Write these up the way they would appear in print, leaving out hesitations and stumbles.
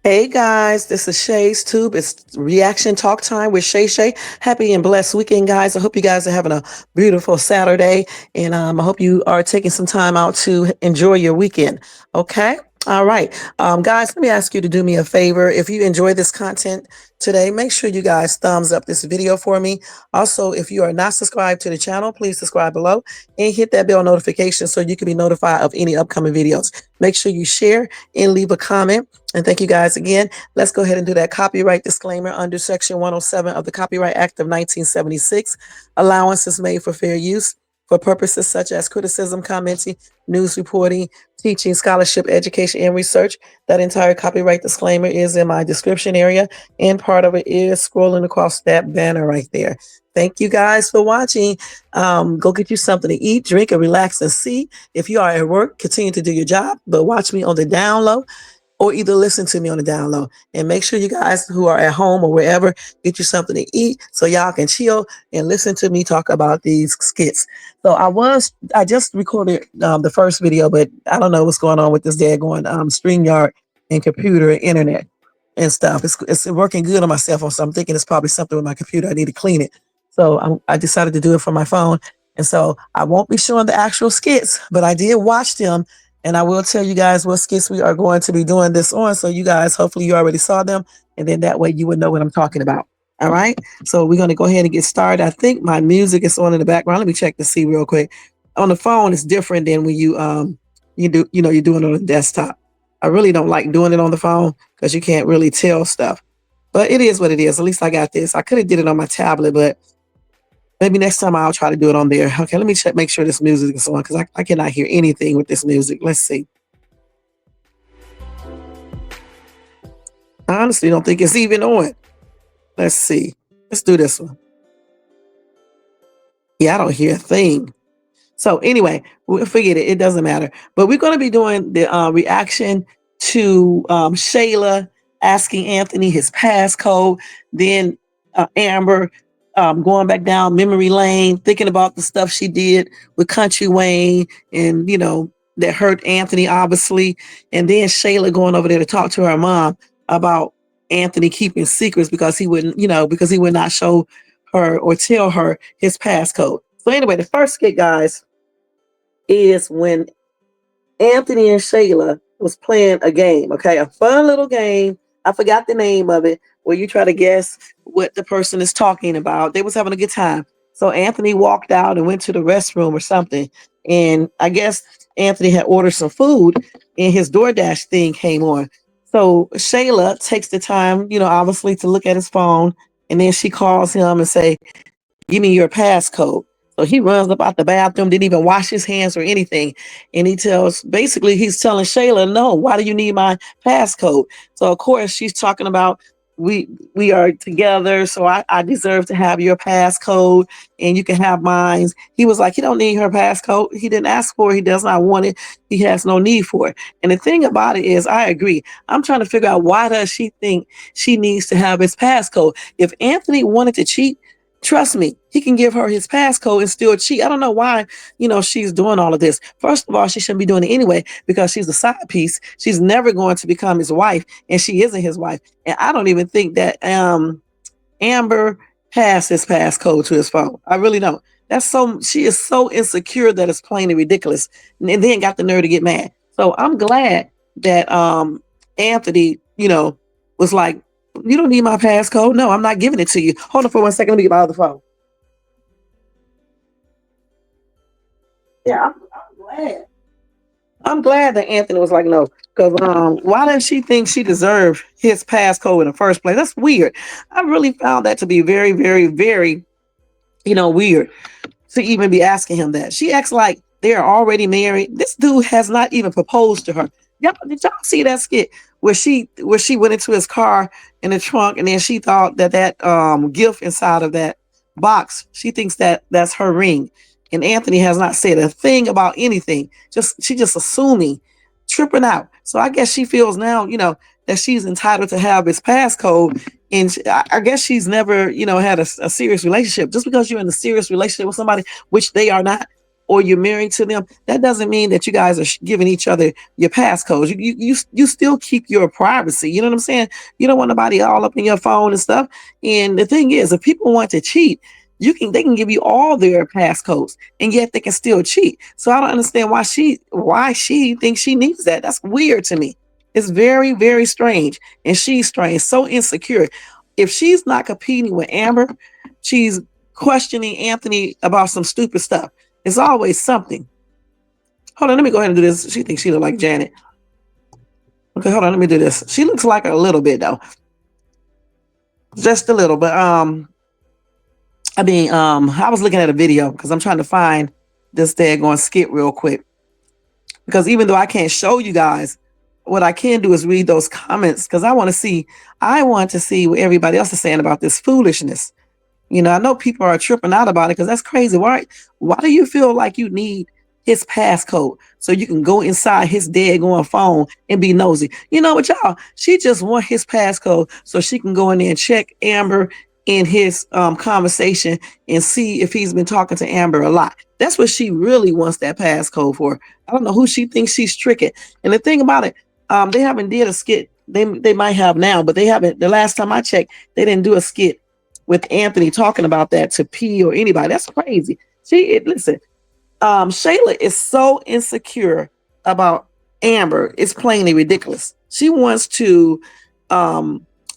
Hey guys, this is Shay's Tube. It's reaction talk time with Shay. Happy and blessed weekend, guys. I hope you guys are having a beautiful Saturday, and I hope you are taking some time out to enjoy your weekend. Okay. All right. Guys, let me ask you to do me a favor. If you enjoy this content today, make sure you guys thumbs up this video for me. Also, if you are not subscribed to the channel, please subscribe below and hit that bell notification so you can be notified of any upcoming videos. Make sure you share and leave a comment. And thank you guys again. Let's go ahead and do that copyright disclaimer under Section 107 of the Copyright Act of 1976. Allowance is made for fair use for purposes such as criticism, commenting, news reporting, teaching, scholarship, education, and research. That entire copyright disclaimer is in my description area, and part of it is scrolling across that banner right there. Thank you guys for watching. Go get you something to eat, drink, and relax and see. If you are at work, continue to do your job, but watch me on the down low or either listen to me on the down low. And make sure you guys who are at home or wherever get you something to eat so y'all can chill and listen to me talk about these skits. So I just recorded the first video, but I don't know what's going on with this daggone StreamYard and computer and internet and stuff. It's working good on my cell phone, so I'm thinking it's probably something with my computer. I need to clean it. So I decided to do it from my phone. And so I won't be showing the actual skits, but I did watch them, and I will tell you guys what skits we are going to be doing this on. So you guys, hopefully you already saw them. And then that way you would know what I'm talking about. All right. So we're going to go ahead and get started. I think my music is on in the background. Let me check to see real quick. On the phone, it's different than when you're doing it on the desktop. I really don't like doing it on the phone because you can't really tell stuff. But it is what it is. At least I got this. I could have did it on my tablet, but maybe next time I'll try to do it on there. Okay, let me check, make sure this music is on because I cannot hear anything with this music. Let's see. I honestly don't think it's even on. Let's see. Let's do this one. Yeah, I don't hear a thing. So anyway, we'll forget it. It doesn't matter. But we're going to be doing the reaction to Shayla asking Anthony his passcode. Then Amber going back down memory lane, thinking about the stuff she did with Kountry Wayne and, that hurt Anthony, obviously. And then Shayla going over there to talk to her mom about Anthony keeping secrets because he wouldn't, because he would not show her or tell her his passcode. So anyway, the first skit, guys, is when Anthony and Shayla was playing a game, okay? A fun little game. I forgot the name of it, where you try to guess what the person is talking about. They was having a good time. So Anthony walked out and went to the restroom or something. And I guess Anthony had ordered some food and his DoorDash thing came on. So Shayla takes the time, obviously to look at his phone. And then she calls him and say, "Give me your passcode." So he runs up out the bathroom, didn't even wash his hands or anything. And he's telling Shayla, "No, why do you need my passcode?" So of course she's talking about we are together, so I deserve to have your passcode and you can have mine. He was like, he don't need her passcode. He didn't ask for it. He does not want it. He has no need for it. And the thing about it is, I agree. I'm trying to figure out, why does she think she needs to have his passcode? If Anthony wanted to cheat, trust me, he can give her his passcode and still cheat. I don't know why, she's doing all of this. First of all, she shouldn't be doing it anyway because she's a side piece. She's never going to become his wife, and she isn't his wife. And I don't even think that Amber has his passcode to his phone. I really don't. She is so insecure that it's plainly ridiculous. And then got the nerve to get mad. So I'm glad that Anthony, was like, "You don't need my passcode. No, I'm not giving it to you. Hold on for 1 second. Let me get my other phone." Yeah, I'm glad. I'm glad that Anthony was like, "No," because why does she think she deserved his passcode in the first place? That's weird. I really found that to be very, very, very, weird to even be asking him that. She acts like they're already married. This dude has not even proposed to her. Did y'all see that skit where she went into his car in the trunk, and then she thought that gift inside of that box, she thinks that that's her ring, and Anthony has not said a thing about anything. She just assuming, tripping out. So I guess she feels now, that she's entitled to have his passcode. And I guess she's never, had a serious relationship. Just because you're in a serious relationship with somebody, which they are not, or you're married to them, that doesn't mean that you guys are giving each other your passcodes. You still keep your privacy. You know what I'm saying? You don't want nobody all up in your phone and stuff. And the thing is, if people want to cheat, they can give you all their passcodes, and yet they can still cheat. So I don't understand why she thinks she needs that. That's weird to me. It's very, very strange. And she's strange, so insecure. If she's not competing with Amber, she's questioning Anthony about some stupid stuff. It's always something. Hold on, let me go ahead and do this. She thinks she look like Janet. Okay, hold on, let me do this. She looks like her a little bit though. Just a little, but I was looking at a video because I'm trying to find this daggone skit real quick. Because even though I can't show you guys, what I can do is read those comments because I want to see what everybody else is saying about this foolishness. I know people are tripping out about it because that's crazy. Why do you feel like you need his passcode so you can go inside his daggone phone and be nosy? You know what, y'all? She just want his passcode so she can go in there and check Amber in his conversation and see if he's been talking to Amber a lot. That's what she really wants that passcode for. I don't know who she thinks she's tricking. And the thing about it, they haven't did a skit. They might have now, but they haven't. The last time I checked, they didn't do a skit with Anthony talking about that to P or anybody. That's crazy. Listen, Shayla is so insecure about Amber. It's plainly ridiculous. She wants to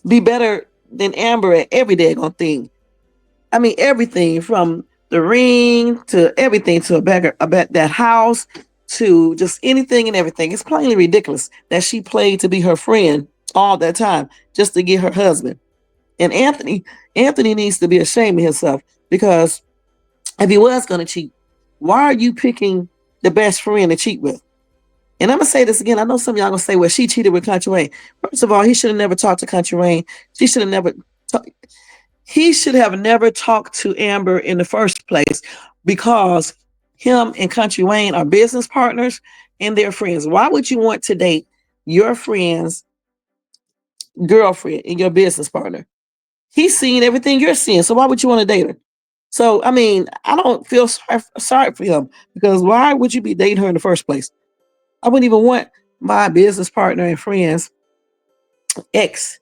be better than Amber at every daggone thing. I mean, everything from the ring to everything to about that house to just anything and everything. It's plainly ridiculous that she played to be her friend all that time just to get her husband. And Anthony needs to be ashamed of himself because if he was going to cheat, why are you picking the best friend to cheat with? And I'm going to say this again. I know some of y'all going to say, well, she cheated with Kountry Wayne. First of all, he should have never talked to Kountry Wayne. He should have never talked to Amber in the first place because him and Kountry Wayne are business partners and they're friends. Why would you want to date your friend's girlfriend and your business partner? He's seeing everything you're seeing. So why would you want to date her? So, I mean, I don't feel sorry for him because why would you be dating her in the first place? I wouldn't even want my business partner and friends ex.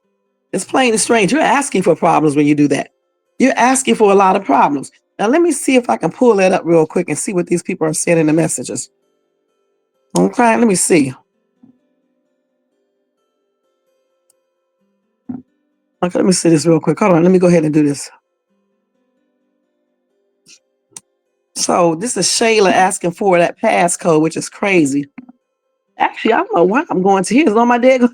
It's plain and strange. You're asking for problems when you do that. You're asking for a lot of problems. Now, let me see if I can pull that up real quick and see what these people are saying in the messages. Okay, let me see. Okay, let me see this real quick. Hold on, let me go ahead and do this. So this is Shayla asking for that passcode, which is crazy. Actually, I don't know why I'm going to here. It's on my daggone.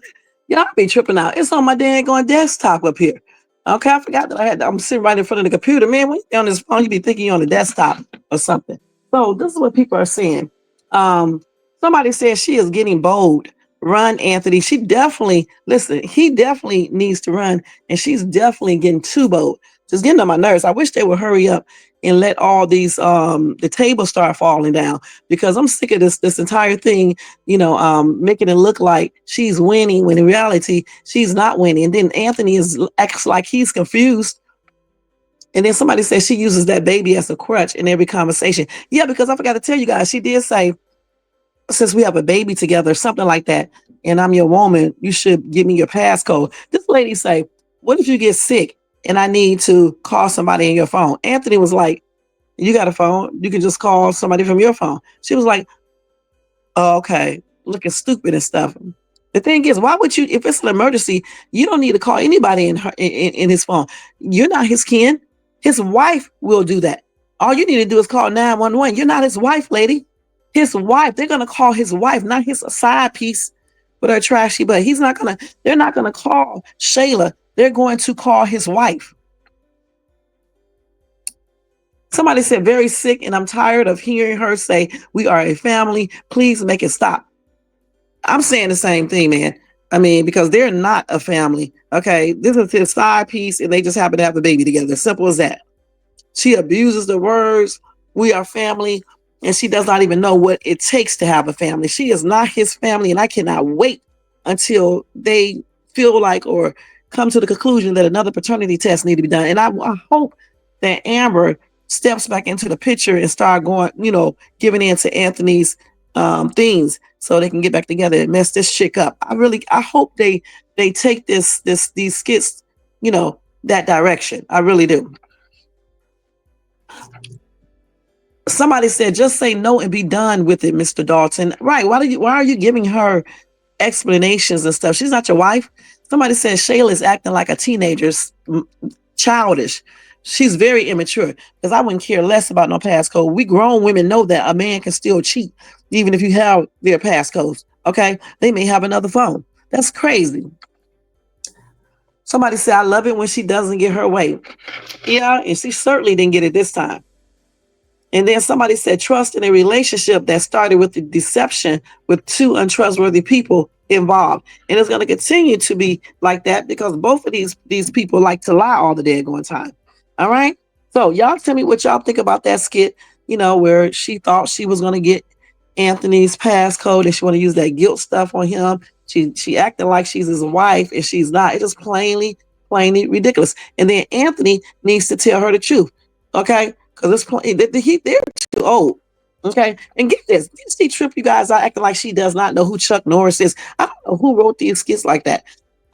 Y'all be tripping out. It's on my daggone desktop up here. Okay, I forgot that I'm sitting right in front of the computer. Man, when you're on this phone, you be thinking you're on the desktop or something. So this is what people are saying. Somebody says she is getting bold. Run, Anthony. He definitely needs to run, and she's definitely getting too bold. Just getting on my nerves. I wish they would hurry up and let all these the tables start falling down because I'm sick of this entire thing, making it look like she's winning when in reality she's not winning. And then Anthony acts like he's confused. And then somebody says she uses that baby as a crutch in every conversation. Yeah, because I forgot to tell you guys, she did say, since we have a baby together, something like that, and I'm your woman, you should give me your passcode. This lady say, what if you get sick and I need to call somebody in your phone? Anthony was like, you got a phone, you can just call somebody from your phone. She was like, oh, okay, looking stupid and stuff. The thing is, why would you, if it's an emergency, you don't need to call anybody in his phone. You're not his kin. His wife will do that. All you need to do is call 911. You're not his wife, lady. His wife, they're going to call his wife, not his side piece with her trashy butt. They're not going to call Shayla. They're going to call his wife. Somebody said, very sick, and I'm tired of hearing her say, we are a family. Please make it stop. I'm saying the same thing, man. I mean, because they're not a family. Okay. This is his side piece, and they just happen to have a baby together. Simple as that. She abuses the words, we are family. And she does not even know what it takes to have a family. She is not his family, and I cannot wait until they feel like or come to the conclusion that another paternity test need to be done. And I hope that Amber steps back into the picture and start going, giving in to Anthony's things so they can get back together and mess this chick up. I hope they take these skits, that direction. I really do. Somebody said, just say no and be done with it, Mr. Dalton. Right. Why are you giving her explanations and stuff? She's not your wife. Somebody said Shayla is acting like a teenager, childish. She's very immature, because I wouldn't care less about no passcode. We grown women know that a man can still cheat even if you have their passcodes. Okay. They may have another phone. That's crazy. Somebody said, I love it when she doesn't get her way. Yeah. And she certainly didn't get it this time. And then somebody said, trust in a relationship that started with the deception with two untrustworthy people involved. And it's going to continue to be like that because both of these people like to lie all the daggone time. All right. So y'all tell me what y'all think about that skit, where she thought she was going to get Anthony's passcode and she want to use that guilt stuff on him. She acting like she's his wife and she's not. It's just plainly ridiculous. And then Anthony needs to tell her the truth. Okay. Because they're too old. Okay. And get this. You see Trip, you guys are acting like she does not know who Chuck Norris is. I don't know who wrote these skits like that.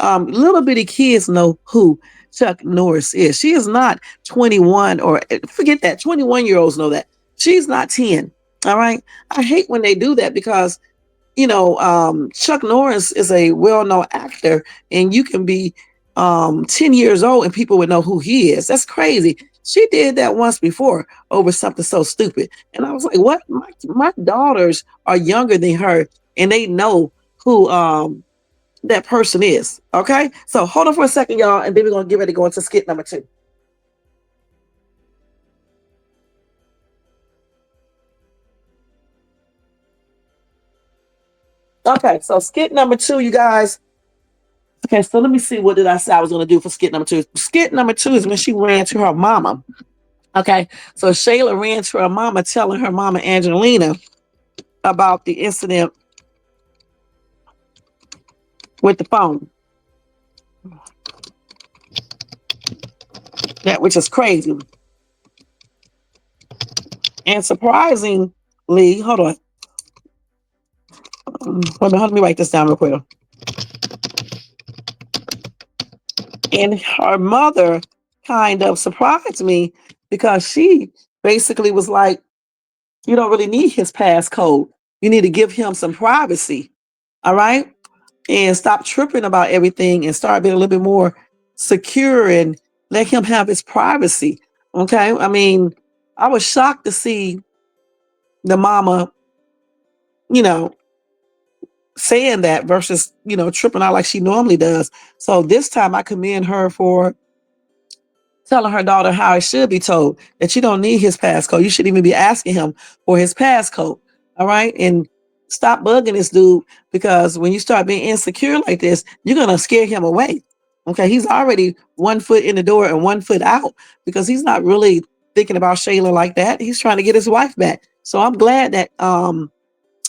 Little bitty kids know who Chuck Norris is. She is not 21 or forget that. 21-year-olds know that. She's not 10. All right. I hate when they do that because, Chuck Norris is a well-known actor and you can be 10 years old and people would know who he is. That's crazy. She did that once before over something so stupid. And I was like, what? My daughters are younger than her and they know who that person is. Okay. So hold on for a second, y'all. And then we're going to get ready to go into skit number 2. Okay. So skit number 2, you guys. Okay. So let me see. What did I say I was going to do for skit number 2? Skit number 2 is when she ran to her mama. Okay. So Shayla ran to her mama, telling her mama, Angelina, about the incident with the phone. That which is crazy. And surprisingly, hold on. Let me write this down real quick. And her mother kind of surprised me because she basically was like, you don't really need his passcode. You need to give him some privacy. All right. And stop tripping about everything and start being a little bit more secure and let him have his privacy. Okay. I mean, I was shocked to see the mama, saying that versus, tripping out like she normally does. So this time I commend her for telling her daughter how it should be told, that you don't need his passcode. You shouldn't even be asking him for his passcode. All right. And stop bugging this dude, because when you start being insecure like this, you're going to scare him away. Okay. He's already 1 foot in the door and 1 foot out because he's not really thinking about Shayla like that. He's trying to get his wife back. So I'm glad that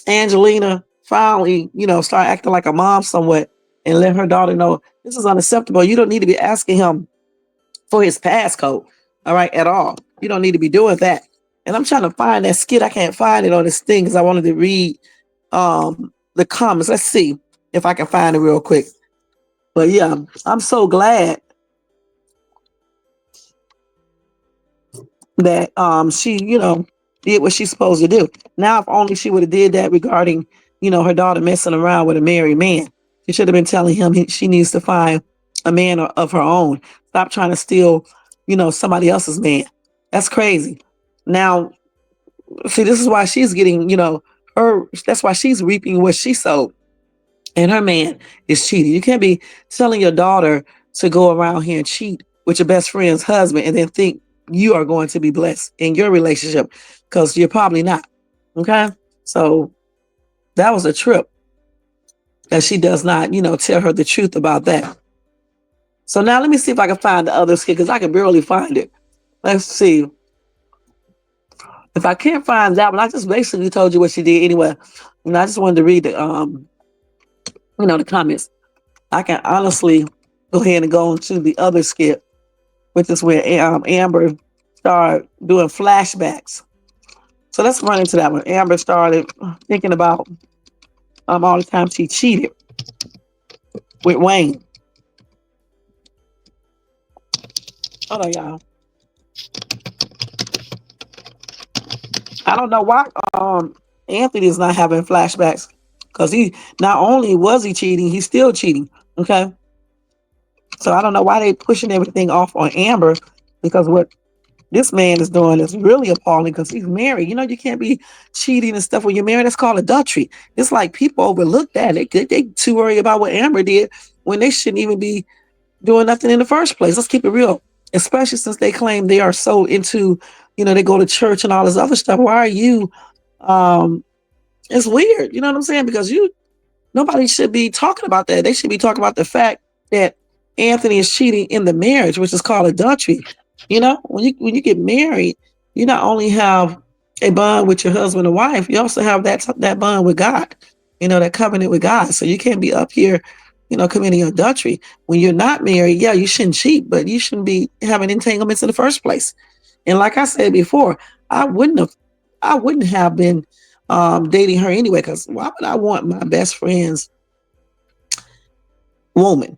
Angelina finally, start acting like a mom somewhat and let her daughter know this is unacceptable. You don't need to be asking him for his passcode. All right, at all. You don't need to be doing that. And I'm trying to find that skit. I can't find it on this thing because I wanted to read the comments. Let's see if I can find it real quick. But yeah, I'm so glad that she, did what she's supposed to do. Now, if only she would have did that regarding, her daughter messing around with a married man. She should have been telling him she needs to find a man of her own. Stop trying to steal, somebody else's man. That's crazy. Now, see, this is why she's getting, that's why she's reaping what she sowed. And her man is cheating. You can't be telling your daughter to go around here and cheat with your best friend's husband and then think you are going to be blessed in your relationship, because you're probably not. Okay. So that was a trip that she does not, tell her the truth about that. So now let me see if I can find the other skit, because I can barely find it. Let's see. If I can't find that one, I just basically told you what she did anyway. And I just wanted to read the the comments. I can honestly go ahead and go into the other skit, which is where Amber start doing flashbacks. So let's run into that one. Amber started thinking about all the time she cheated with Wayne. Hold on, y'all. I don't know why Anthony is not having flashbacks, because he not only was he cheating, he's still cheating. Okay, so I don't know why they pushing everything off on Amber, because what this man is doing is really appalling, because he's married. You know, you can't be cheating and stuff when you're married. That's called adultery. It's like people overlook that. They too worried about what Amber did when they shouldn't even be doing nothing in the first place. Let's keep it real. Especially since they claim they are so into, they go to church and all this other stuff. Why are you? It's weird. You know what I'm saying? Because nobody should be talking about that. They should be talking about the fact that Anthony is cheating in the marriage, which is called adultery. When you get married, you not only have a bond with your husband and wife, you also have that bond with God. That covenant with God. So you can't be up here, committing adultery. When you're not married, yeah, you shouldn't cheat, but you shouldn't be having entanglements in the first place. And like I said before, I wouldn't have been dating her anyway, because why would I want my best friend's woman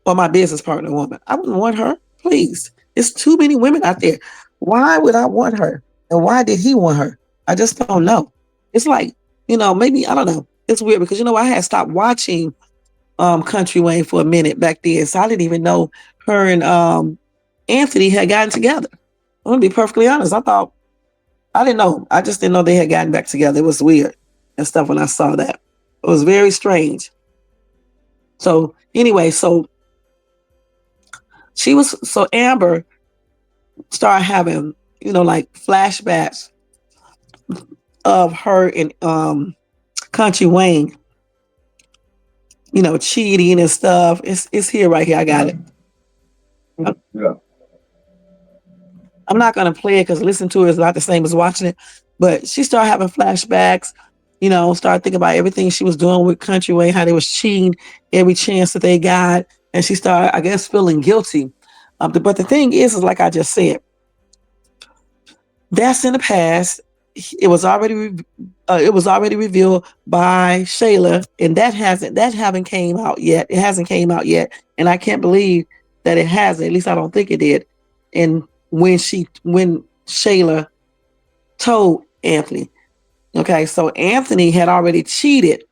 or my business partner woman? I wouldn't want her. Please. There's too many women out there. Why would I want her? And why did he want her? I just don't know. It's like, maybe, I don't know. It's weird because, I had stopped watching Kountry Wayne for a minute back then. So I didn't even know her and Anthony had gotten together. I'm going to be perfectly honest. I didn't know. I just didn't know they had gotten back together. It was weird and stuff when I saw that. It was very strange. So anyway, so Amber started having, like flashbacks of her and Kountry Wayne, cheating and stuff. It's here, right here. I got it. Yeah. I'm not gonna play it because listening to it is not the same as watching it. But she started having flashbacks, started thinking about everything she was doing with Kountry Wayne, how they was cheating every chance that they got, and she started, I guess, feeling guilty. But the thing is like I just said, that's in the past. It was already revealed by Shayla, and that haven't came out yet. It hasn't came out yet, and I can't believe that it hasn't. At least I don't think it did. And when Shayla told Anthony, okay, so Anthony had already cheated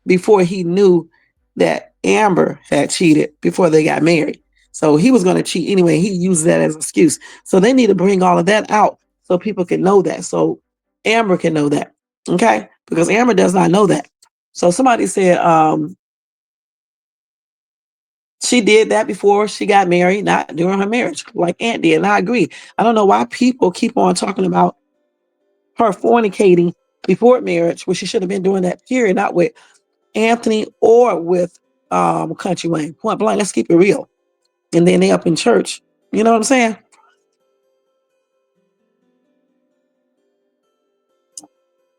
before he knew that Amber had cheated before they got married. So he was going to cheat anyway. He used that as an excuse. So they need to bring all of that out so people can know that. So Amber can know that. Okay? Because Amber does not know that. So somebody said she did that before she got married, not during her marriage, like Aunt did. And I agree. I don't know why people keep on talking about her fornicating before marriage, when she should have been doing that period, not with Anthony or with Kountry Wayne. Point blank, let's keep it real. And then they up in church. You know what I'm saying?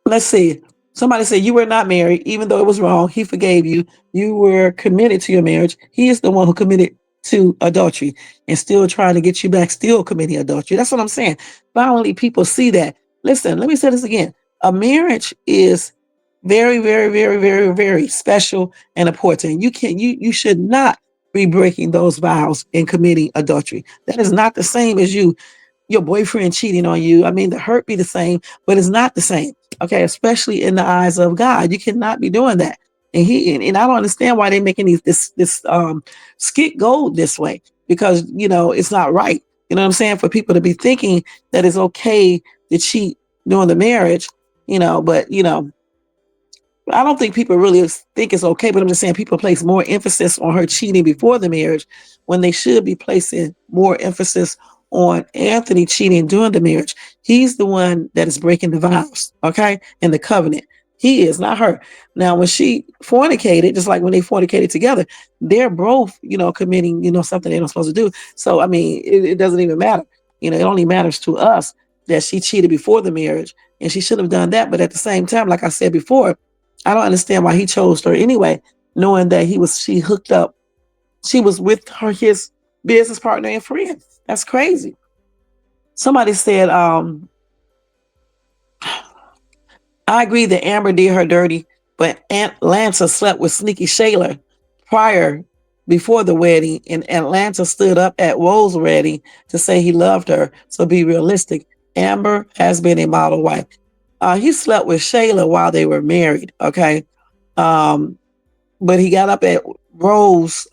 Let's see. Somebody said you were not married, even though it was wrong. He forgave you. You were committed to your marriage. He is the one who committed to adultery and still trying to get you back, still committing adultery. That's what I'm saying. Finally, people see that. Listen, let me say this again. A marriage is very, very, very, very, very special and important. You should not be breaking those vows and committing adultery. That is not the same as your boyfriend cheating on you. I mean, the hurt be the same, but it's not the same. Okay, especially in the eyes of God, you cannot be doing that. And I don't understand why they're making this skit gold this way, because it's not right. You know what I'm saying? For people to be thinking that it's okay to cheat during the marriage, but I don't think people really think it's okay, but I'm just saying people place more emphasis on her cheating before the marriage when they should be placing more emphasis on Anthony cheating during the marriage. He's the one that is breaking the vows, okay, and the covenant. He is, not her. Now, when she fornicated, just like when they fornicated together, they're both, committing, something they're not supposed to do. So, I mean, it doesn't even matter. It only matters to us that she cheated before the marriage, and she should have done that. But at the same time, like I said before, I don't understand why he chose her anyway, knowing that she hooked up. She was with his business partner and friend. That's crazy. Somebody said, I agree that Amber did her dirty, but Atlanta slept with sneaky Shayla prior, before the wedding, and Atlanta stood up at Woe's wedding to say he loved her. So be realistic. Amber has been a model wife. He slept with Shayla while they were married, okay? Um, but he got up at Rose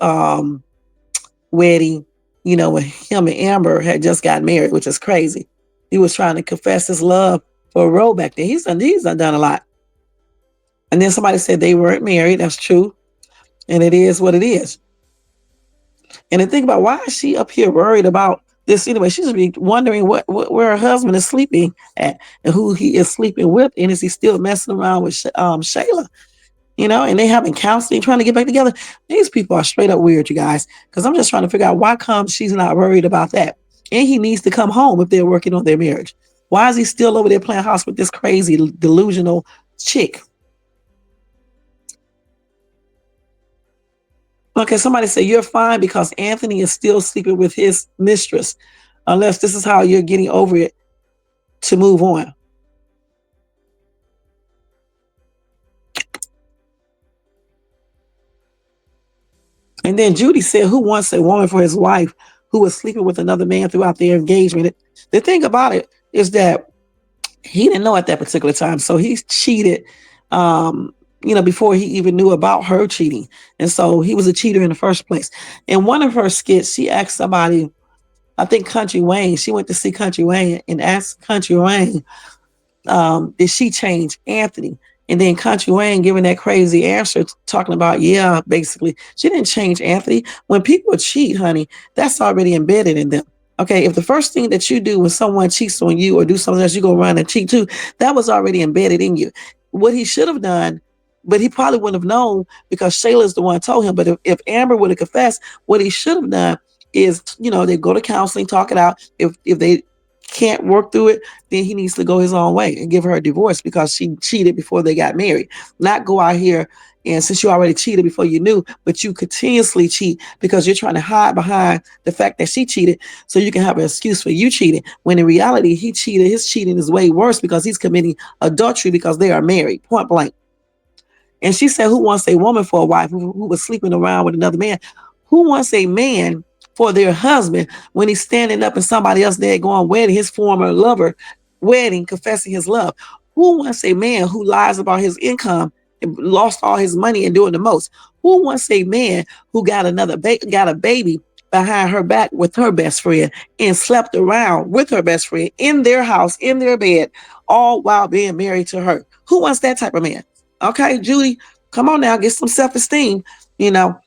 wedding, when him and Amber had just got married, which is crazy. He was trying to confess his love for Rose back then. He's done a lot. And then somebody said they weren't married. That's true. And it is what it is. And then think about, why is she up here worried about this anyway? She should be wondering where her husband is sleeping at and who he is sleeping with. And is he still messing around with Shayla? And they having counseling, trying to get back together. These people are straight up weird, you guys. Because I'm just trying to figure out why come she's not worried about that. And he needs to come home if they're working on their marriage. Why is he still over there playing house with this crazy, delusional chick? Okay, somebody said you're fine because Anthony is still sleeping with his mistress, unless this is how you're getting over it to move on. And then Judy said, who wants a woman for his wife who was sleeping with another man throughout their engagement? The thing about it is that he didn't know at that particular time. So he cheated, before he even knew about her cheating. And so he was a cheater in the first place. In one of her skits, she asked somebody, I think Kountry Wayne, she went to see Kountry Wayne and asked Kountry Wayne, did she change Anthony? And then Kountry Wayne giving that crazy answer, talking about, yeah, basically, she didn't change Anthony. When people cheat, honey, that's already embedded in them. Okay, if the first thing that you do when someone cheats on you or do something else, you go run and cheat too, that was already embedded in you. What he should have done, but he probably wouldn't have known because Shayla's the one told him. But if Amber would have confessed, what he should have done is, they go to counseling, talk it out. If they can't work through it, then he needs to go his own way and give her a divorce because she cheated before they got married. Not go out here and, since you already cheated before you knew, but you continuously cheat because you're trying to hide behind the fact that she cheated so you can have an excuse for you cheating, when in reality he cheated. His cheating is way worse because he's committing adultery because they are married, point blank. And she said, who wants a woman for a wife who was sleeping around with another man? Who wants a man for their husband when he's standing up and somebody else there going wedding, his former lover wedding, confessing his love? Who wants a man who lies about his income and lost all his money and doing the most? Who wants a man who got got a baby behind her back with her best friend and slept around with her best friend in their house, in their bed, all while being married to her? Who wants that type of man? Okay, Judy, come on now, get some self-esteem, for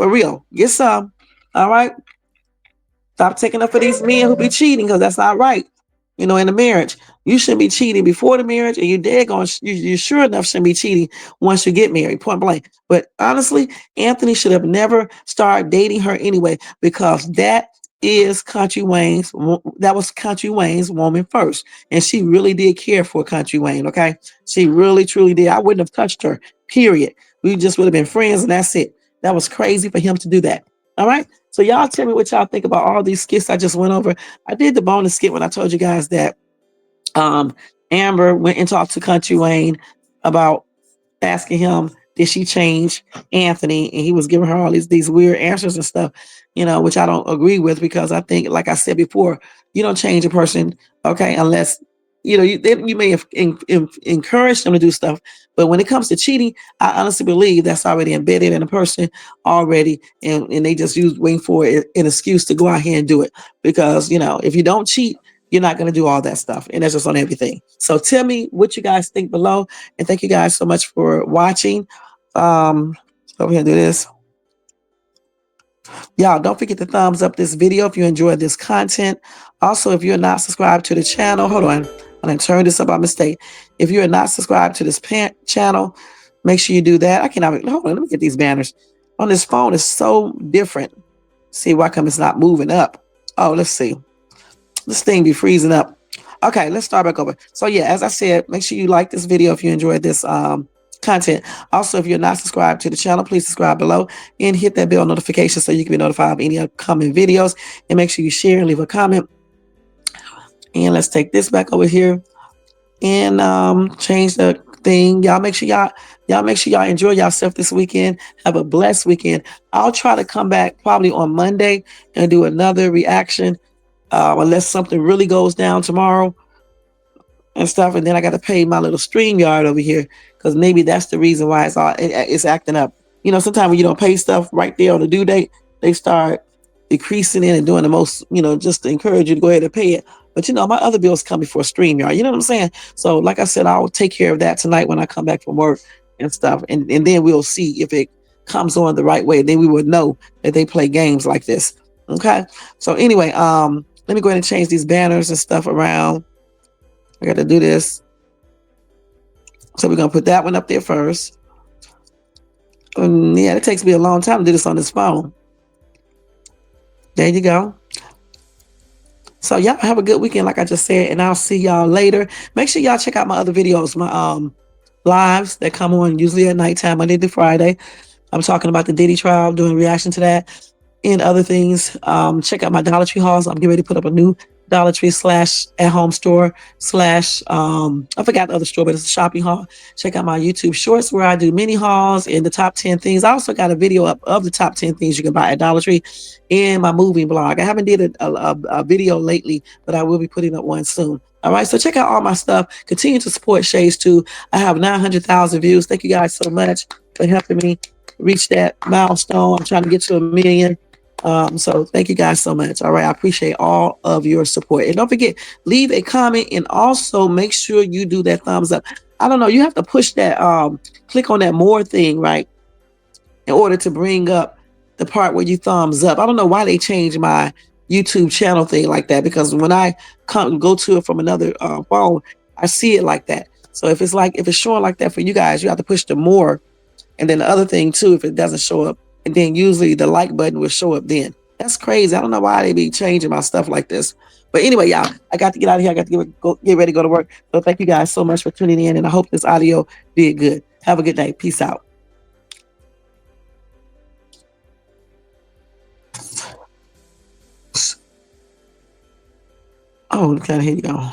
real. Get some. All right. Stop taking up for these men who be cheating, because that's not right. In a marriage, you shouldn't be cheating before the marriage, and you sure enough shouldn't be cheating once you get married, point blank. But honestly, Anthony should have never started dating her anyway, because that was Kountry Wayne's woman first. And she really did care for Kountry Wayne, okay? She really, truly did. I wouldn't have touched her, period. We just would have been friends, and that's it. That was crazy for him to do that. All right. So y'all tell me what y'all think about all these skits I just went over. I did the bonus skit when I told you guys that Amber went and talked to Kountry Wayne about asking him, did she change Anthony? And he was giving her all these weird answers and stuff, which I don't agree with, because I think, like I said before, you don't change a person, okay, unless you may have encouraged them to do stuff. But when it comes to cheating, I honestly believe that's already embedded in a person already, and they just waiting for an excuse to go out here and do it. Because if you don't cheat, you're not going to do all that stuff, and that's just on everything. So tell me what you guys think below, and thank you guys so much for watching. Over here, do this. Y'all, don't forget to thumbs up this video if you enjoyed this content. Also, if you're not subscribed to the channel, hold on. I'm going to turn this up by mistake. If you're not subscribed to this channel, make sure you do that. Hold on, let me get these banners. On this phone, it's so different. See, why come it's not moving up? Oh, let's see. This thing be freezing up. Okay, let's start back over. So yeah, as I said, make sure you like this video if you enjoyed this content. Also, if you're not subscribed to the channel, please subscribe below and hit that bell notification so you can be notified of any upcoming videos. And make sure you share and leave a comment. And let's take this back over here and change the thing. Y'all make sure y'all enjoy yourself this weekend. Have a blessed weekend. I'll try to come back probably on Monday and do another reaction, unless something really goes down tomorrow and stuff. And then I got to pay my little StreamYard over here because maybe that's the reason why it's acting up. You know, sometimes when you don't pay stuff right there on the due date, they start decreasing it and doing the most, just to encourage you to go ahead and pay it. But my other bills come before StreamYard. You know what I'm saying? So, like I said, I'll take care of that tonight when I come back from work and stuff. And then we'll see if it comes on the right way. Then we would know that they play games like this. Okay. So anyway, let me go ahead and change these banners and stuff around. I got to do this. So we're going to put that one up there first. Yeah, it takes me a long time to do this on this phone. There you go. So y'all have a good weekend, like I just said, and I'll see y'all later. Make sure y'all check out my other videos, my lives that come on usually at nighttime, Monday through Friday. I'm talking about the Diddy trial, doing reaction to that and other things. Check out my Dollar Tree hauls. I'm getting ready to put up a new Dollar Tree / at home store / I forgot the other store, but it's a shopping haul. Check out my YouTube shorts where I do mini hauls and the top 10 things. I also got a video up of the top 10 things you can buy at Dollar Tree and my moving blog. I haven't did a video lately, but I will be putting up one soon. All right, so check out all my stuff. Continue to support Shays too. I have 900,000 views. Thank you guys so much for helping me reach that milestone. I'm trying to get to 1 million. So thank you guys so much. All right. I appreciate all of your support. And don't forget, leave a comment and also make sure you do that thumbs up. I don't know. You have to push that, click on that more thing, right? In order to bring up the part where you thumbs up. I don't know why they changed my YouTube channel thing like that, because when I go to it from another phone, I see it like that. So if it's showing like that for you guys, you have to push the more. And then the other thing too, if it doesn't show up, and then usually the like button will show up then. That's crazy. I don't know why they be changing my stuff like this. But anyway, y'all, I got to get out of here. I got to get ready to go to work. So thank you guys so much for tuning in, and I hope this audio did good. Have a good day. Peace out. Oh, okay, here you go.